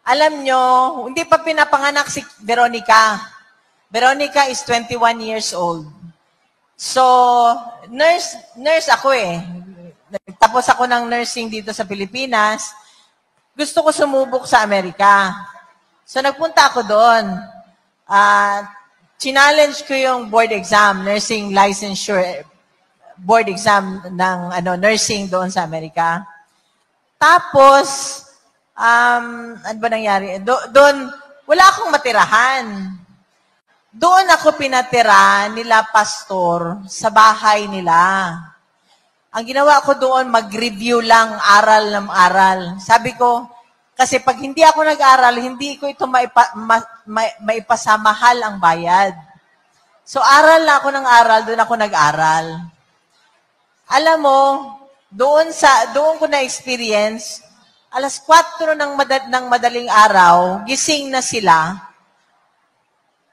Alam nyo, hindi pa pinapanganak si Veronica. Veronica is 21 years old. So, nurse ako eh. Tapos ako ng nursing dito sa Pilipinas. Gusto ko sumubok sa Amerika. So, nagpunta ako doon. Challenge ko yung board exam, nursing licensure board exam ng nursing doon sa Amerika. Tapos, ano ba nangyari? Doon, wala akong matirahan. Doon ako pinatira nila pastor sa bahay nila. Ang ginawa ko doon, mag-review lang, aral ng aral. Sabi ko, kasi pag hindi ako nag-aral, hindi ko ito maipasamahal ang bayad. So, aral na ako ng aral, doon ako nag-aral. Alam mo, doon ko na-experience, alas 4 ng madaling araw, gising na sila,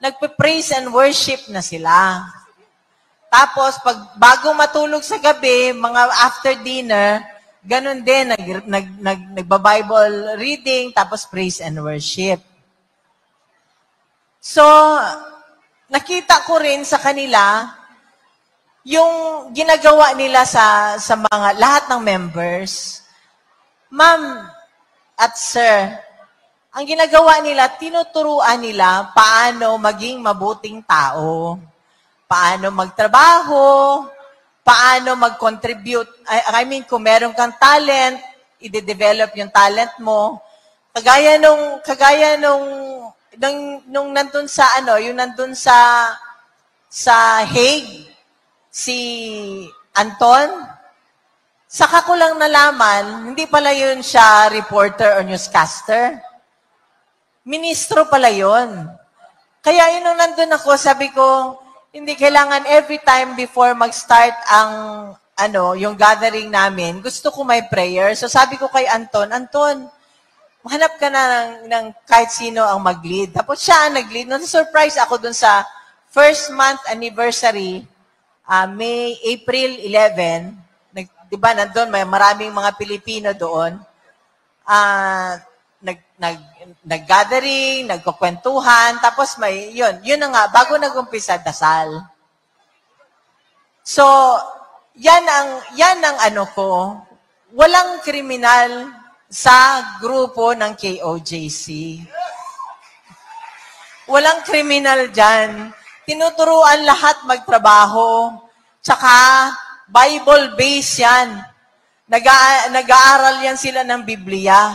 nagpe-praise and worship na sila. Tapos, bago matulog sa gabi, mga after dinner, ganun din, nagba-Bible reading, tapos praise and worship. So, nakita ko rin sa kanila, yung ginagawa nila sa mga lahat ng members. Ma'am at sir, ang ginagawa nila, tinuturuan nila paano maging mabuting tao, paano magtrabaho, paano mag-contribute. I mean, kung meron kang talent, i-develop yung talent mo. Kagaya nung nandun sa yung nandun sa Hague, si Anton, saka ko lang nalaman, hindi pala yun siya reporter or newscaster. Ministro pala yun. Kaya yun nung nandun ako, sabi ko, hindi kailangan every time before mag-start yung gathering namin, gusto ko may prayer. So sabi ko kay Anton, hanap ka na ng kahit sino ang mag-lead. Tapos siya ang nag-lead. Surprise ako dun sa first month anniversary, April 11, diba, nandun, may maraming mga Pilipino doon. Nag-gathering, nagkukwentuhan, tapos yun na nga, bago nag-umpisa, dasal. So, yan ang ko, walang kriminal sa grupo ng KOJC. Walang kriminal dyan. Tinuturuan lahat magtrabaho, tsaka Bible-based yan. Nag-aaral yan sila ng Biblia.